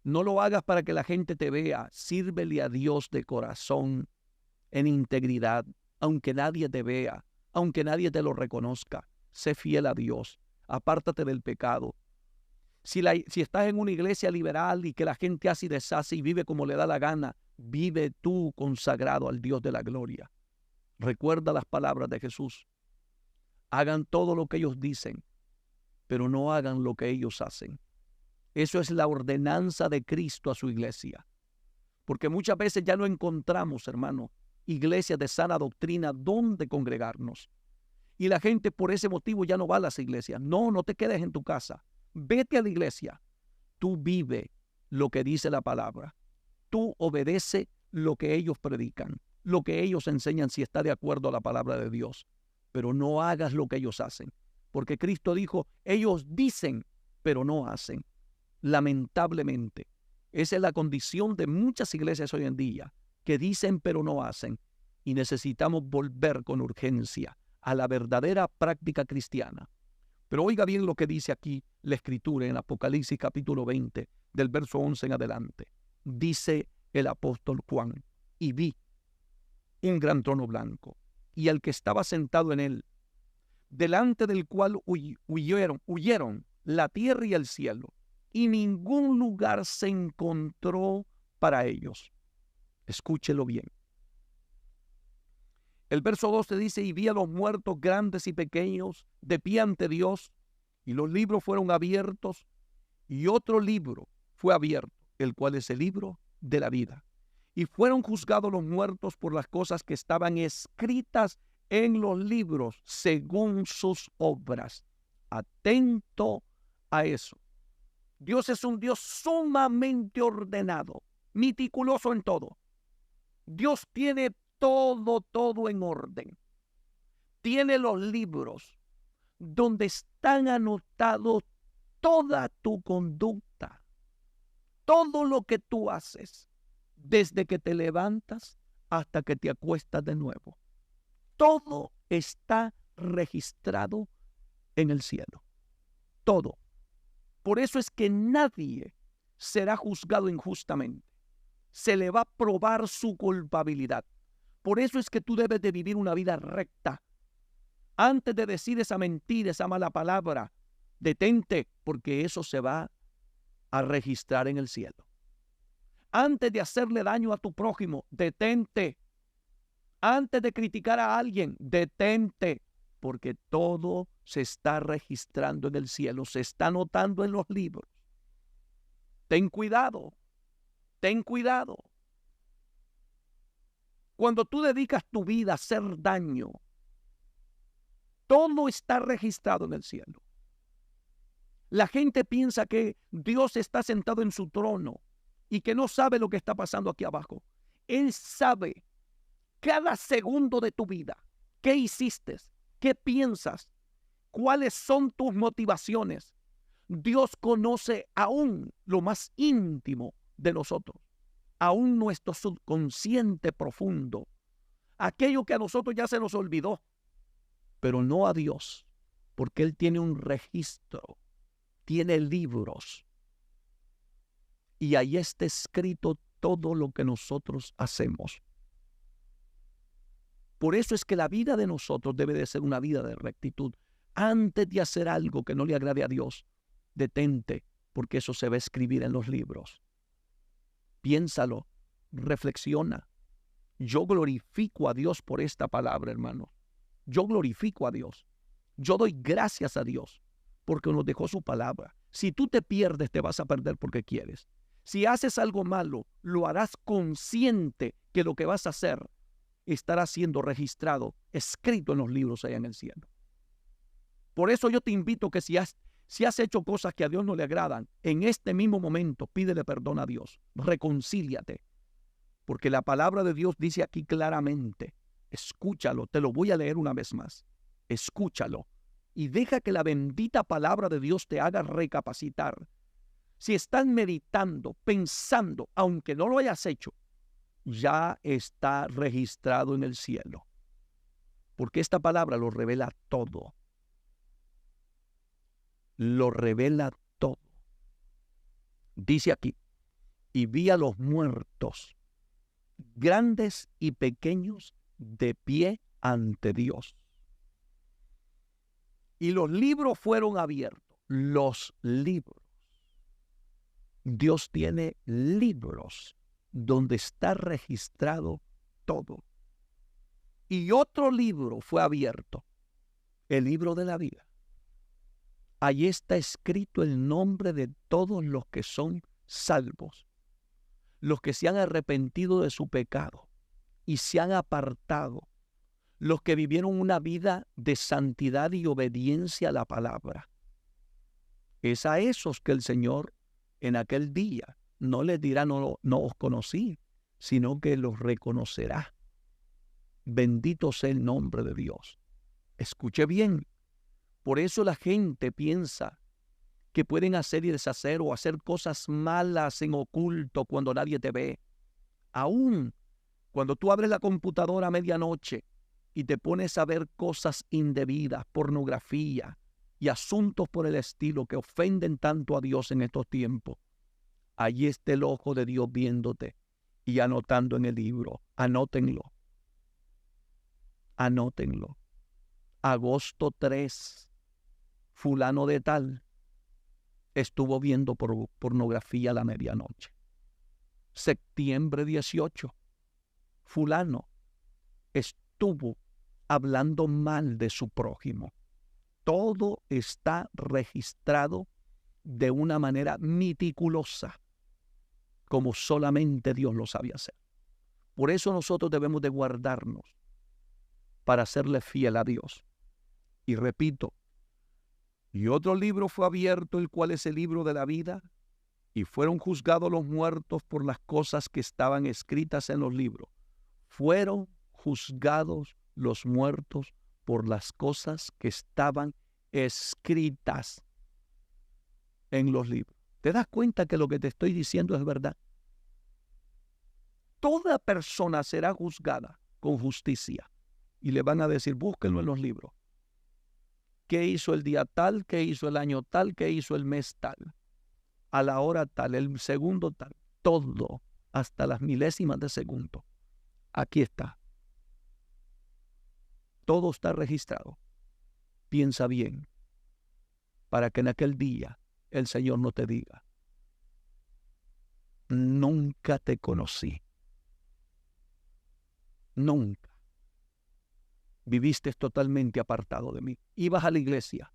S1: No lo hagas para que la gente te vea. Sírvele a Dios de corazón, en integridad, aunque nadie te vea, aunque nadie te lo reconozca. Sé fiel a Dios. Apártate del pecado. Si estás en una iglesia liberal y que la gente hace y deshace y vive como le da la gana, vive tú consagrado al Dios de la gloria. Recuerda las palabras de Jesús. Hagan todo lo que ellos dicen, pero no hagan lo que ellos hacen. Eso es la ordenanza de Cristo a su iglesia. Porque muchas veces ya no encontramos, hermano, iglesias de sana doctrina donde congregarnos. Y la gente por ese motivo ya no va a las iglesias. No, no te quedes en tu casa. Vete a la iglesia. Tú vive lo que dice la palabra. Tú obedece lo que ellos predican, lo que ellos enseñan si está de acuerdo a la palabra de Dios. Pero no hagas lo que ellos hacen. Porque Cristo dijo, ellos dicen, pero no hacen. Lamentablemente, esa es la condición de muchas iglesias hoy en día, que dicen pero no hacen. Y necesitamos volver con urgencia a la verdadera práctica cristiana. Pero oiga bien lo que dice aquí la Escritura en Apocalipsis capítulo 20, del verso 11 en adelante. Dice el apóstol Juan, y vi un gran trono blanco, y al que estaba sentado en él, delante del cual huyeron la tierra y el cielo, y ningún lugar se encontró para ellos. Escúchelo bien. El verso 12 dice, y vi a los muertos grandes y pequeños de pie ante Dios, y los libros fueron abiertos, y otro libro fue abierto, el cual es el libro de la vida. Y fueron juzgados los muertos por las cosas que estaban escritas en los libros según sus obras. Atento a eso. Dios es un Dios sumamente ordenado, meticuloso en todo. Dios tiene todo en orden. Tiene los libros donde están anotados toda tu conducta, todo lo que tú haces, desde que te levantas hasta que te acuestas de nuevo. Todo está registrado en el cielo. Todo. Por eso es que nadie será juzgado injustamente. Se le va a probar su culpabilidad. Por eso es que tú debes de vivir una vida recta. Antes de decir esa mentira, esa mala palabra, detente, porque eso se va a registrar en el cielo. Antes de hacerle daño a tu prójimo, detente. Antes de criticar a alguien, detente, porque todo se está registrando en el cielo, se está anotando en los libros. Ten cuidado, ten cuidado. Cuando tú dedicas tu vida a hacer daño, todo está registrado en el cielo. La gente piensa que Dios está sentado en su trono y que no sabe lo que está pasando aquí abajo. Él sabe cada segundo de tu vida. ¿Qué hiciste? ¿Qué piensas? ¿Cuáles son tus motivaciones? Dios conoce aún lo más íntimo de nosotros, aún nuestro subconsciente profundo, aquello que a nosotros ya se nos olvidó, pero no a Dios, porque Él tiene un registro, tiene libros, y ahí está escrito todo lo que nosotros hacemos. Por eso es que la vida de nosotros debe de ser una vida de rectitud. Antes de hacer algo que no le agrade a Dios, detente, porque eso se va a escribir en los libros. Piénsalo, reflexiona. Yo glorifico a Dios por esta palabra, hermano. Yo glorifico a Dios. Yo doy gracias a Dios porque nos dejó su palabra. Si tú te pierdes, te vas a perder porque quieres. Si haces algo malo, lo harás consciente que lo que vas a hacer estará siendo registrado, escrito en los libros allá en el cielo. Por eso yo te invito que si has hecho cosas que a Dios no le agradan, en este mismo momento pídele perdón a Dios, reconcíliate, porque la palabra de Dios dice aquí claramente, escúchalo, te lo voy a leer una vez más, escúchalo y deja que la bendita palabra de Dios te haga recapacitar. Si estás meditando, pensando, aunque no lo hayas hecho, ya está registrado en el cielo. Porque esta palabra lo revela todo. Lo revela todo. Dice aquí, y vi a los muertos, grandes y pequeños, de pie ante Dios. Y los libros fueron abiertos. Los libros. Dios tiene libros donde está registrado todo. Y otro libro fue abierto, el libro de la vida. Allí está escrito el nombre de todos los que son salvos, los que se han arrepentido de su pecado y se han apartado, los que vivieron una vida de santidad y obediencia a la palabra. Es a esos que el Señor en aquel día no les dirá no os conocí, sino que los reconocerá. Bendito sea el nombre de Dios. Escuche bien. Por eso la gente piensa que pueden hacer y deshacer o hacer cosas malas en oculto cuando nadie te ve. Aún cuando tú abres la computadora a medianoche y te pones a ver cosas indebidas, pornografía y asuntos por el estilo que ofenden tanto a Dios en estos tiempos, allí está el ojo de Dios viéndote y anotando en el libro. Anótenlo. Anótenlo. Agosto 3, fulano de tal estuvo viendo pornografía a la medianoche. Septiembre 18, fulano estuvo hablando mal de su prójimo. Todo está registrado de una manera meticulosa, como solamente Dios lo sabe hacer. Por eso nosotros debemos de guardarnos para serle fiel a Dios. Y repito, y otro libro fue abierto, el cual es el libro de la vida, y fueron juzgados los muertos por las cosas que estaban escritas en los libros. Fueron juzgados los muertos por las cosas que estaban escritas en los libros. ¿Te das cuenta que lo que te estoy diciendo es verdad? Toda persona será juzgada con justicia. Y le van a decir, búsquenlo en los libros. ¿Qué hizo el día tal? ¿Qué hizo el año tal? ¿Qué hizo el mes tal? A la hora tal, el segundo tal. Todo, hasta las milésimas de segundo. Aquí está. Todo está registrado. Piensa bien, para que en aquel día el Señor no te diga, nunca te conocí. Nunca. Viviste totalmente apartado de mí. Ibas a la iglesia,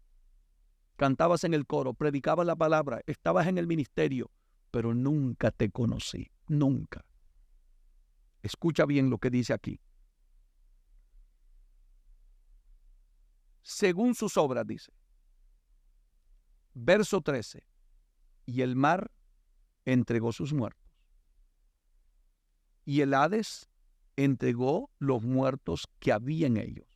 S1: cantabas en el coro, predicabas la palabra, estabas en el ministerio, pero nunca te conocí. Nunca. Escucha bien lo que dice aquí. Según sus obras, dice. Verso 13. Y el mar entregó sus muertos. Y el Hades entregó los muertos que había en ellos.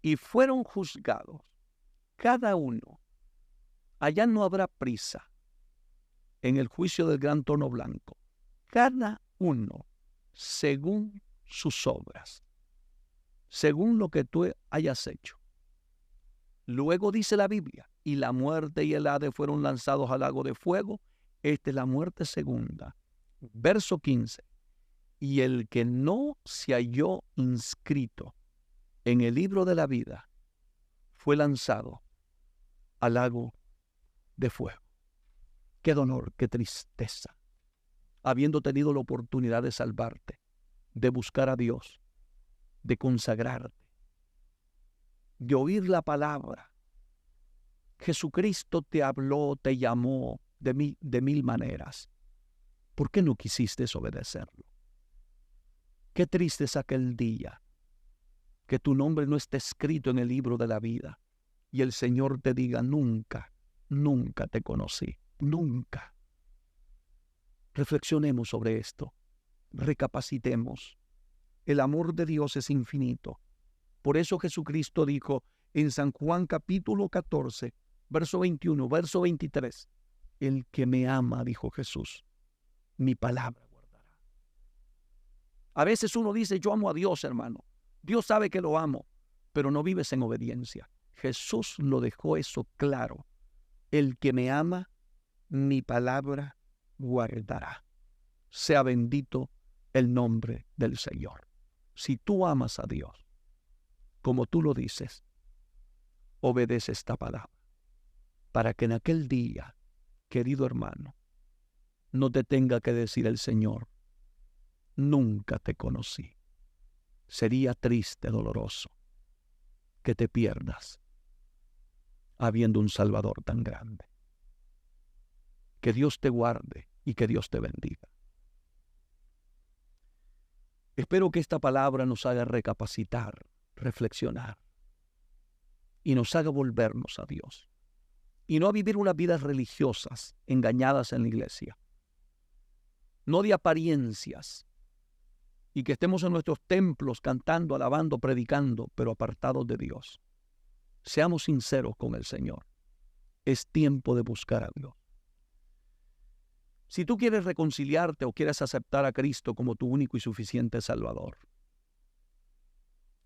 S1: Y fueron juzgados cada uno. Allá no habrá prisa en el juicio del gran trono blanco. Cada uno según sus obras, según lo que tú hayas hecho. Luego dice la Biblia, y la muerte y el Hades fueron lanzados al lago de fuego. Esta es la muerte segunda. Verso 15. Y el que no se halló inscrito en el libro de la vida fue lanzado al lago de fuego. Qué dolor, qué tristeza. Habiendo tenido la oportunidad de salvarte, de buscar a Dios, de consagrarte, de oír la palabra. Jesucristo te habló, te llamó de mil maneras. ¿Por qué no quisiste obedecerlo? Qué triste es aquel día que tu nombre no esté escrito en el libro de la vida y el Señor te diga, nunca, nunca te conocí, nunca. Reflexionemos sobre esto, recapacitemos. El amor de Dios es infinito. Por eso Jesucristo dijo en San Juan capítulo 14, verso 21, verso 23, el que me ama, dijo Jesús, mi palabra guardará. A veces uno dice, yo amo a Dios, hermano. Dios sabe que lo amo, pero no vives en obediencia. Jesús lo dejó eso claro. El que me ama, mi palabra guardará. Sea bendito el nombre del Señor. Si tú amas a Dios, como tú lo dices, obedece esta palabra, para que en aquel día, querido hermano, no te tenga que decir el Señor, nunca te conocí. Sería triste, doloroso, que te pierdas habiendo un Salvador tan grande. Que Dios te guarde y que Dios te bendiga. Espero que esta palabra nos haga recapacitar, reflexionar y nos haga volvernos a Dios y no a vivir unas vidas religiosas engañadas en la iglesia, no de apariencias, y que estemos en nuestros templos cantando, alabando, predicando, pero apartados de Dios. Seamos sinceros con el Señor. Es tiempo de buscar a Dios. Si tú quieres reconciliarte o quieres aceptar a Cristo como tu único y suficiente Salvador,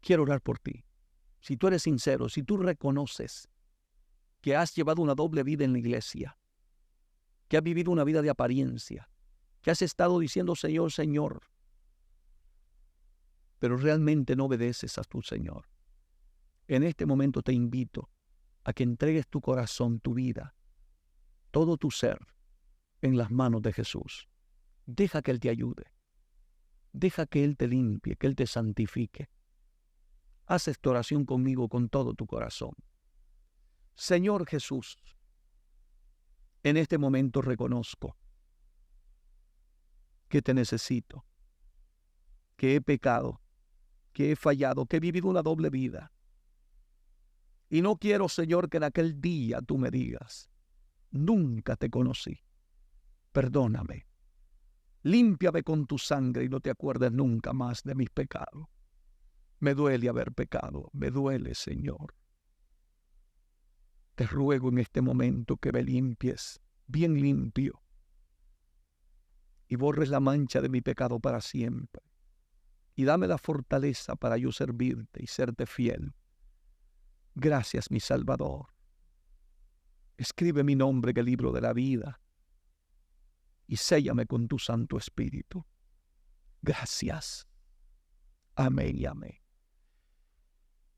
S1: quiero orar por ti. Si tú eres sincero, si tú reconoces que has llevado una doble vida en la iglesia, que has vivido una vida de apariencia, que has estado diciendo Señor, Señor, pero realmente no obedeces a tu Señor. En este momento te invito a que entregues tu corazón, tu vida, todo tu ser en las manos de Jesús. Deja que Él te ayude. Deja que Él te limpie, que Él te santifique. Haz esta oración conmigo con todo tu corazón. Señor Jesús, en este momento reconozco que te necesito, que he pecado, que he fallado, que he vivido una doble vida. Y no quiero, Señor, que en aquel día tú me digas, nunca te conocí. Perdóname. Límpiame con tu sangre y no te acuerdes nunca más de mis pecados. Me duele haber pecado, me duele, Señor. Te ruego en este momento que me limpies, bien limpio, y borres la mancha de mi pecado para siempre. Y dame la fortaleza para yo servirte y serte fiel. Gracias, mi Salvador. Escribe mi nombre en el libro de la vida y séllame con tu Santo Espíritu. Gracias. Amén y amén.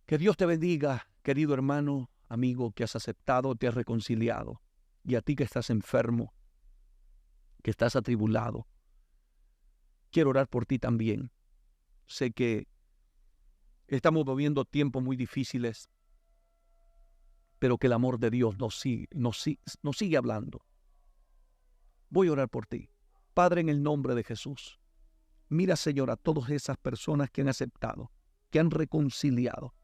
S1: Que Dios te bendiga, querido hermano, amigo, que has aceptado, te has reconciliado. Y a ti que estás enfermo, que estás atribulado, quiero orar por ti también. Sé que estamos viviendo tiempos muy difíciles, pero que el amor de Dios nos sigue hablando. Voy a orar por ti. Padre, en el nombre de Jesús, mira, Señor, a todas esas personas que han aceptado, que han reconciliado,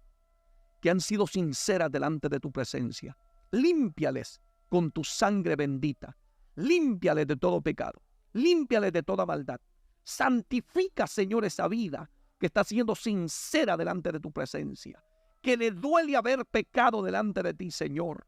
S1: que han sido sinceras delante de tu presencia. Límpiales con tu sangre bendita. Límpiales de todo pecado. Límpiales de toda maldad. Santifica, Señor, esa vida que está siendo sincera delante de tu presencia. Que le duele haber pecado delante de ti, Señor.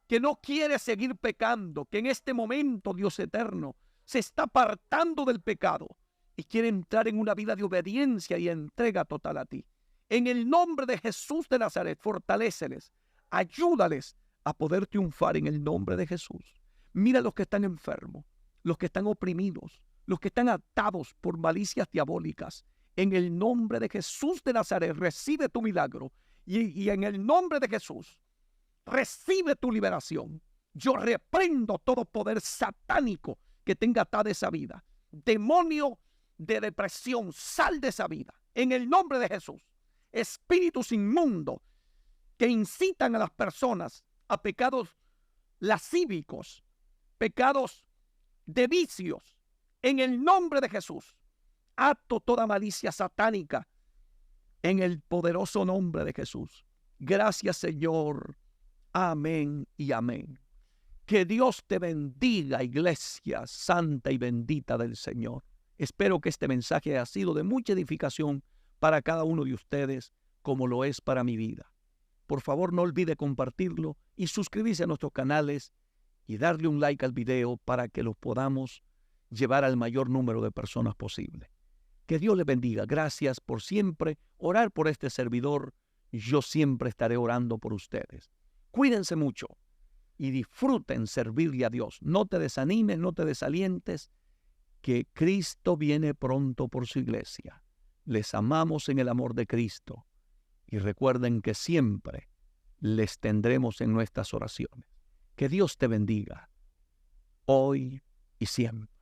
S1: Que no quiere seguir pecando. Que en este momento, Dios eterno, se está apartando del pecado y quiere entrar en una vida de obediencia y entrega total a ti. En el nombre de Jesús de Nazaret, fortaléceles, ayúdales a poder triunfar en el nombre de Jesús. Mira los que están enfermos, los que están oprimidos, los que están atados por malicias diabólicas. En el nombre de Jesús de Nazaret, recibe tu milagro. Y en el nombre de Jesús, recibe tu liberación. Yo reprendo todo poder satánico que tenga atada esa vida. Demonio de depresión, sal de esa vida. En el nombre de Jesús. Espíritus inmundos que incitan a las personas a pecados lascívicos, pecados de vicios. En el nombre de Jesús, ato toda malicia satánica en el poderoso nombre de Jesús. Gracias, Señor. Amén y amén. Que Dios te bendiga, iglesia santa y bendita del Señor. Espero que este mensaje haya sido de mucha edificación para cada uno de ustedes, como lo es para mi vida. Por favor, no olvide compartirlo y suscribirse a nuestros canales y darle un like al video para que los podamos llevar al mayor número de personas posible. Que Dios les bendiga. Gracias por siempre orar por este servidor. Yo siempre estaré orando por ustedes. Cuídense mucho y disfruten servirle a Dios. No te desanimes, no te desalientes, que Cristo viene pronto por su iglesia. Les amamos en el amor de Cristo y recuerden que siempre les tendremos en nuestras oraciones. Que Dios te bendiga, hoy y siempre.